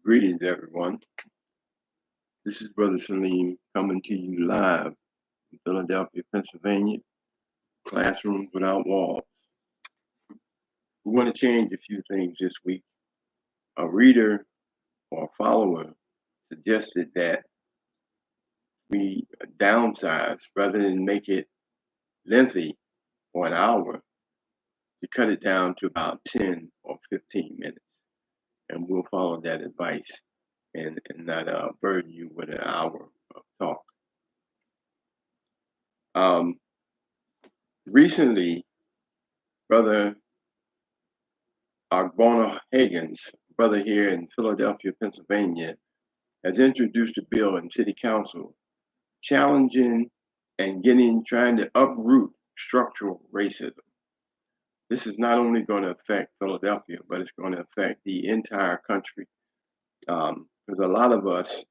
Greetings, everyone. This is Brother Salim coming to you live in Philadelphia, Pennsylvania, Classrooms Without Walls. We want to change a few things this week. A reader or follower suggested that we downsize rather than make it lengthy for an hour to cut it down to about 10 or 15 minutes. And we'll follow that advice and not burden you with an hour of talk. Recently, Brother Agbona Higgins, brother here in Philadelphia, Pennsylvania, has introduced a bill in City Council challenging and trying to uproot structural racism. This is not only going to affect Philadelphia, but it's going to affect the entire country. Because a lot of us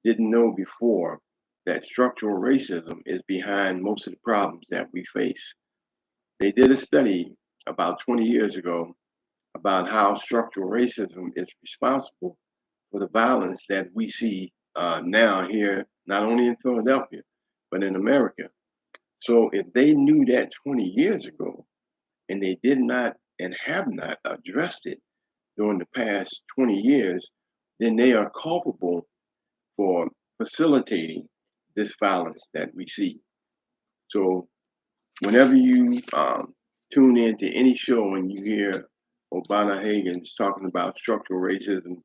didn't know before that structural racism is behind most of the problems that we face. They did a study about 20 years ago about how structural racism is responsible for the violence that we see now here, not only in Philadelphia, but in America. So if they knew that 20 years ago and they did not and have not addressed it during the past 20 years, then they are culpable for facilitating this violence that we see. So whenever you tune into any show and you hear Obama Higgins talking about structural racism,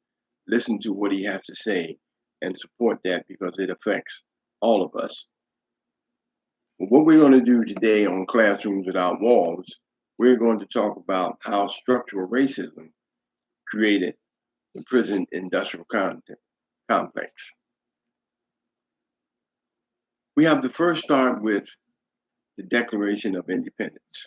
listen to what he has to say and support that because it affects all of us. What we're going to do today on Classrooms Without Walls, we're going to talk about how structural racism created the prison industrial complex. We have to first start with the Declaration of Independence.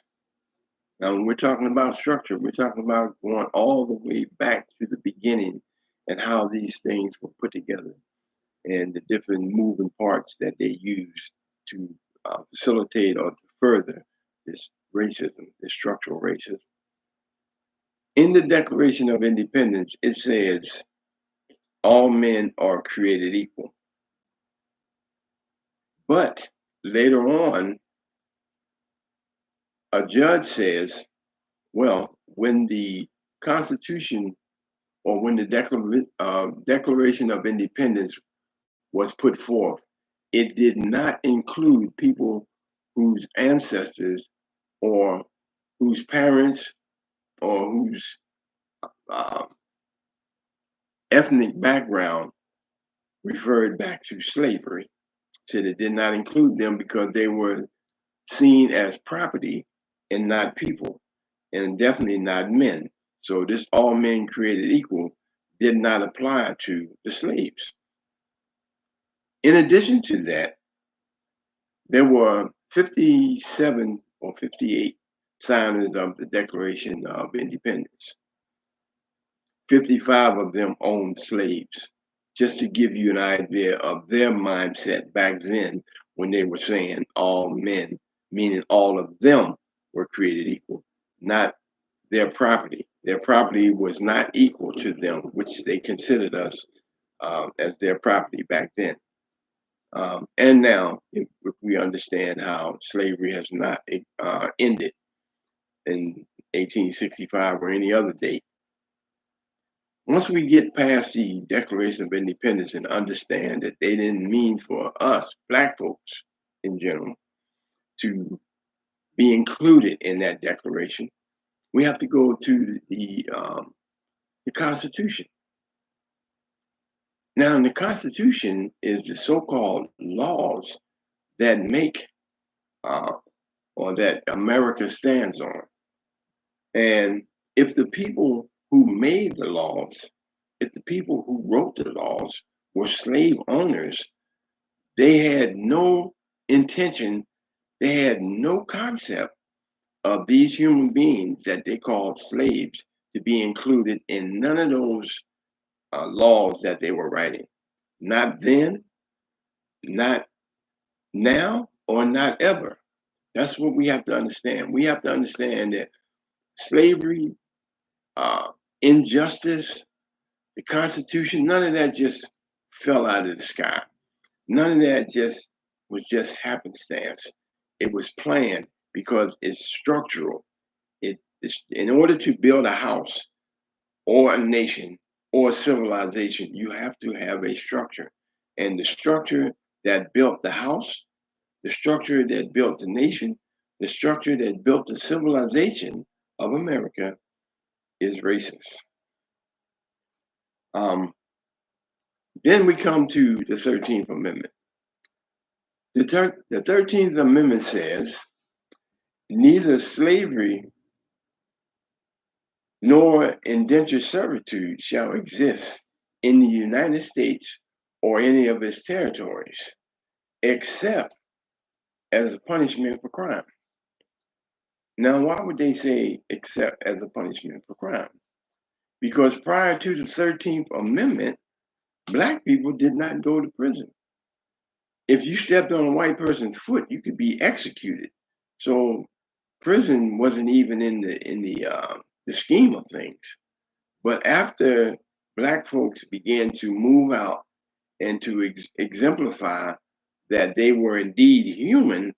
Now, when we're talking about structure, we're talking about going all the way back to the beginning and how these things were put together and the different moving parts that they used to facilitate or to further this racism, this structural racism. In the Declaration of Independence, it says all men are created equal. But later on, a judge says, well, when the Constitution or when the Declaration of Independence was put forth, it did not include people whose ancestors or whose parents or whose uh, ethnic background referred back to slavery. Said it did not include them because they were seen as property and not people, and definitely not men. So this all men created equal did not apply to the slaves. In addition to that, there were 57 or 58 signers of the Declaration of Independence. 55 of them owned slaves, just to give you an idea of their mindset back then when they were saying all men, meaning all of them were created equal, not their property. Their property was not equal to them, which they considered us as their property back then. And now, if we understand how slavery has not ended in 1865 or any other date, once we get past the Declaration of Independence and understand that they didn't mean for us, Black folks in general, to be included in that declaration, we have to go to the Constitution. Now, the Constitution is the so-called laws that make or that America stands on. And if the people who made the laws, if the people who wrote the laws were slave owners, they had no intention, they had no concept of these human beings that they called slaves to be included in none of those laws that they were writing. Not then, not now, or not ever. That's what we have to understand. We have to understand that slavery, injustice, The Constitution, none of that just fell out of the sky. None of that was just happenstance. It was planned because it's structural. In order to build a house or a nation or a civilization, you have to have a structure. And the structure that built the house, the structure that built the nation, the structure that built the civilization of America is racist. Then we come to the 13th Amendment. The 13th Amendment says neither slavery nor indentured servitude shall exist in the United States or any of its territories, except as a punishment for crime. Now, why would they say except as a punishment for crime? Because prior to the 13th Amendment, Black people did not go to prison. If you stepped on a white person's foot, you could be executed. So prison wasn't even in the scheme of things. But after Black folks began to move out and to exemplify that they were indeed human,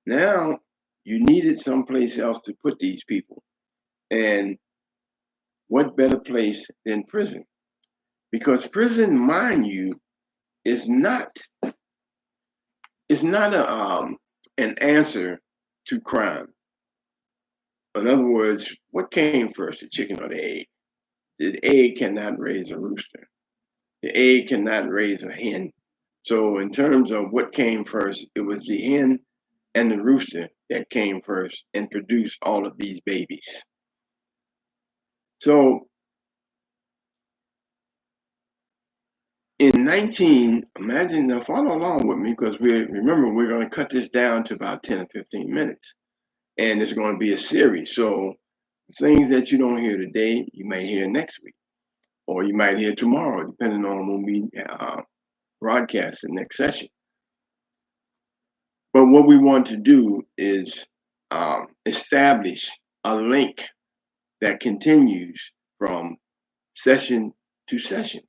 now you needed someplace else to put these people. And what better place than prison? Because prison, mind you, is not an answer to crime. In other words, what came first, the chicken or the egg? The egg cannot raise a rooster. The egg cannot raise a hen. So in terms of what came first, it was the hen and the rooster that came first and produced all of these babies. So imagine now, follow along with me because we're going to cut this down to about 10 or 15 minutes. And it's going to be a series. So things that you don't hear today, you may hear next week, or you might hear tomorrow, depending on when we broadcast the next session. But what we want to do is establish a link that continues from session to session.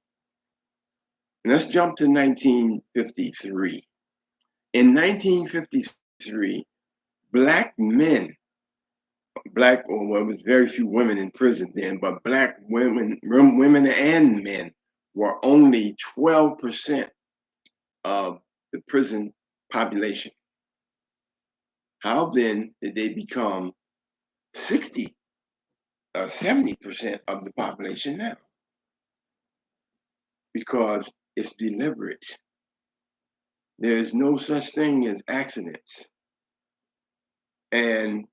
And let's jump to 1953. In 1953, Black men, well, there was very few women in prison then, but Black women and men were only 12% of the prison population. How then did they become 60 or 70% of the population now? Because it's deliberate. There is no such thing as accidents. And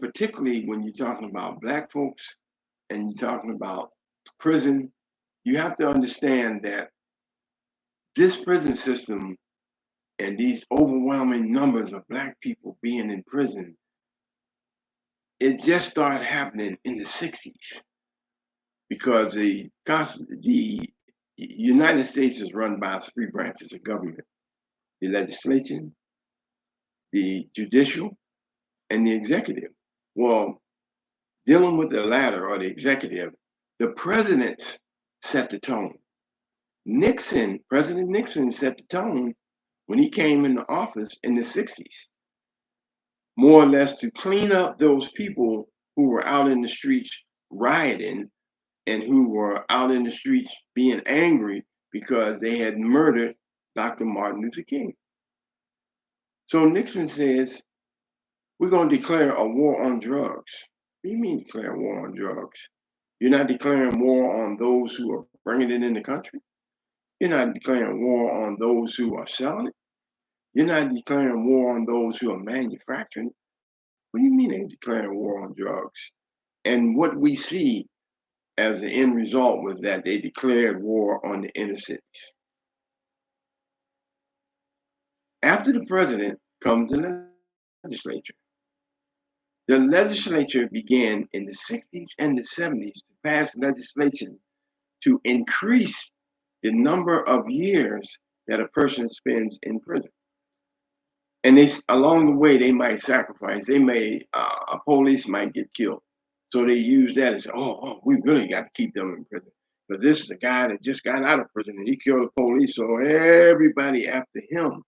particularly when you're talking about Black folks and you're talking about prison, you have to understand that this prison system and these overwhelming numbers of Black people being in prison, it just started happening in the 60s because the United States is run by 3 branches of government: the legislature, the judicial, and the executive. Well, dealing with the latter, or the executive, the president set the tone. President Nixon set the tone when he came into office in the 60s, more or less to clean up those people who were out in the streets rioting and who were out in the streets being angry because they had murdered Dr. Martin Luther King. So Nixon says, we're going to declare a war on drugs. What do you mean declare a war on drugs? You're not declaring war on those who are bringing it in the country. You're not declaring war on those who are selling it. You're not declaring war on those who are manufacturing it. What do you mean they're declaring war on drugs? And what we see as the end result was that they declared war on the inner cities. After the president comes the legislature. The legislature began in the 60s and the 70s to pass legislation to increase the number of years that a person spends in prison. And along the way, they might sacrifice. A police might get killed. So they use that as, we really got to keep them in prison. But this is a guy that just got out of prison and he killed the police. So everybody after him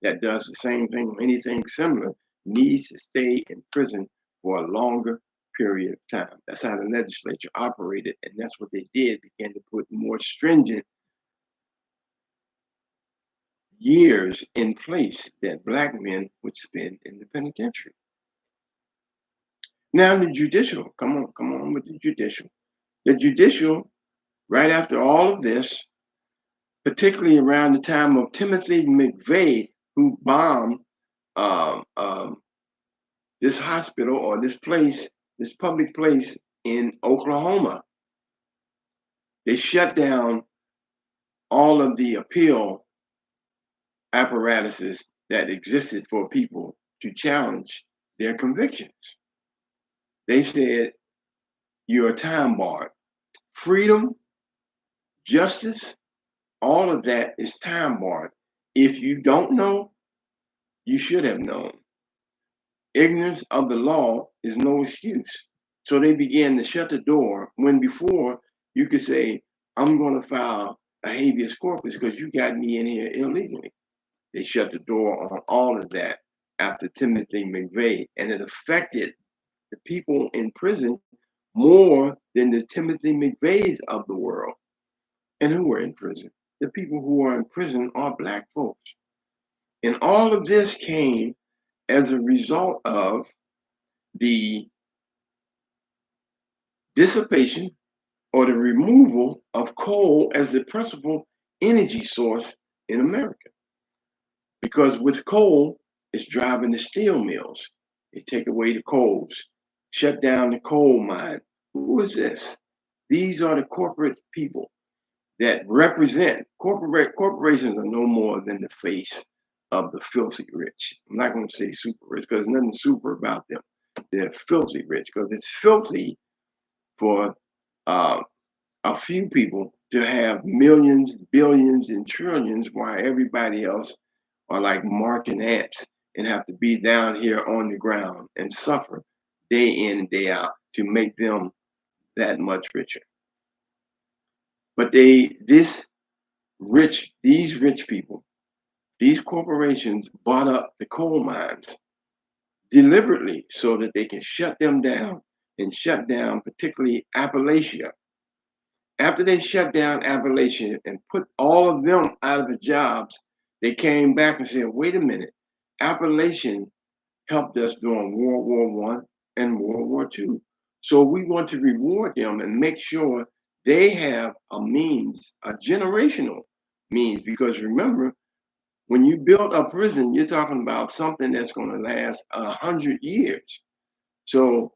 that does the same thing or anything similar needs to stay in prison for a longer period of time. That's how the legislature operated, and that's what they did, began to put more stringent years in place that black men would spend in the penitentiary. Now the judicial, come on with the judicial. The judicial, right after all of this, particularly around the time of Timothy McVeigh, who bombed um, um, this hospital or this place, this public place in Oklahoma. They shut down all of the appeal apparatuses that existed for people to challenge their convictions. They said, you're time barred. Freedom, justice, all of that is time barred. If you don't know, you should have known. Ignorance of the law is no excuse. So they began to shut the door when before you could say, I'm going to file a habeas corpus because you got me in here illegally. They shut the door on all of that after Timothy McVeigh, and it affected the people in prison more than the Timothy McVeighs of the world. And who were in prison? The people who are in prison are black folks. And all of this came as a result of the dissipation or the removal of coal as the principal energy source in America. Because with coal, it's driving the steel mills. They take away the coals, shut down the coal mine. Who is this? These are the corporate people that represent corporations are no more than the face of the filthy rich. I'm not going to say super rich because there's nothing super about them. They're filthy rich because it's filthy for a few people to have millions, billions, and trillions while everybody else are like marching ants and have to be down here on the ground and suffer day in and day out to make them that much richer. But these rich people, these corporations bought up the coal mines deliberately so that they can shut them down and shut down particularly Appalachia. After they shut down Appalachia and put all of them out of the jobs, they came back and said, wait a minute, Appalachian helped us during World War I and World War II. So we want to reward them and make sure they have a means, a generational means, because remember, when you build a prison, you're talking about something that's going to last 100 years. So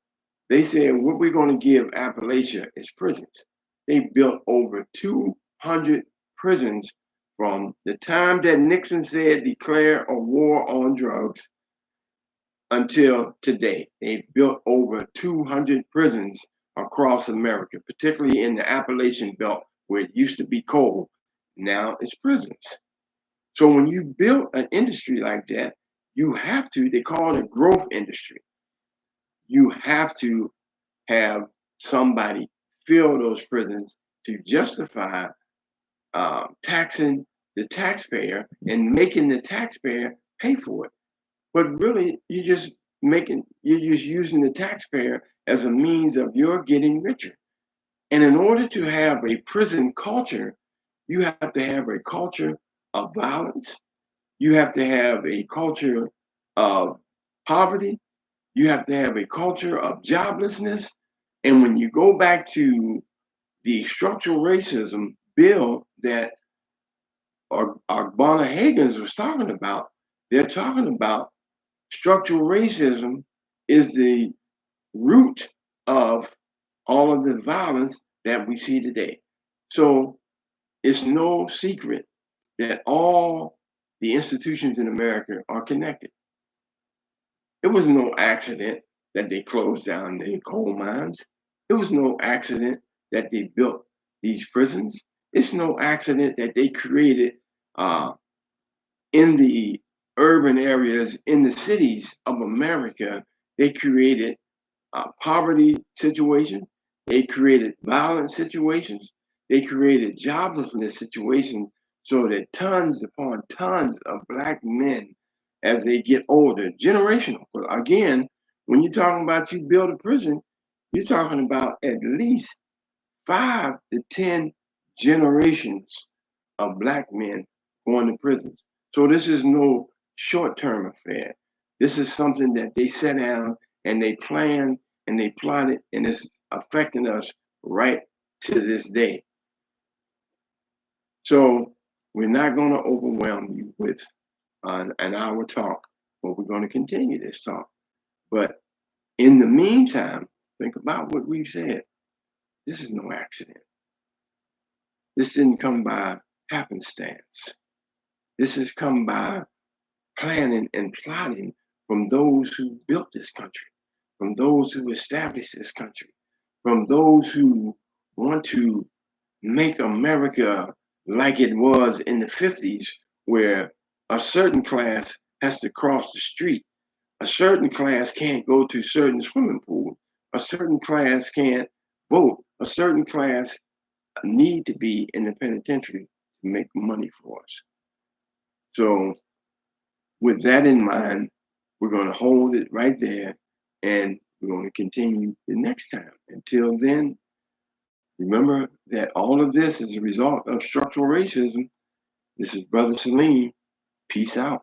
they said, what we're going to give Appalachia is prisons. They built over 200 prisons from the time that Nixon said declare a war on drugs until today. They built over 200 prisons across America, particularly in the Appalachian Belt where it used to be coal. Now it's prisons. So when you build an industry like that, you have to, they call it a growth industry. You have to have somebody fill those prisons to justify taxing the taxpayer and making the taxpayer pay for it. But really, you're just using the taxpayer as a means of your getting richer. And in order to have a prison culture, you have to have a culture of violence. You have to have a culture of poverty. You have to have a culture of joblessness. And when you go back to the structural racism bill that Ogbonna Higgins was talking about, they're talking about structural racism is the root of all of the violence that we see today. So it's no secret that all the institutions in America are connected. It was no accident that they closed down the coal mines. It was no accident that they built these prisons. It's no accident that they created in the urban areas, in the cities of America, they created poverty situations. They created violent situations. They created joblessness situations so that tons upon tons of Black men, as they get older, generational. But again, when you're talking about you build a prison, you're talking about at least 5 to 10 generations of Black men going to prisons. So this is no short-term affair. This is something that they sat down and they planned and they plotted, and it's affecting us right to this day. So we're not going to overwhelm you with an hour talk, but we're going to continue this talk. But in the meantime, think about what we've said. This is no accident. This didn't come by happenstance. This has come by planning and plotting from those who built this country, from those who established this country, from those who want to make America like it was in the 50s, where a certain class has to cross the street, a certain class can't go to certain swimming pool, a certain class can't vote, a certain class need to be in the penitentiary to make money for us. So with that in mind, we're going to hold it right there, and we're going to continue the next time. Until then, remember that all of this is a result of structural racism. This is Brother Salim. Peace out.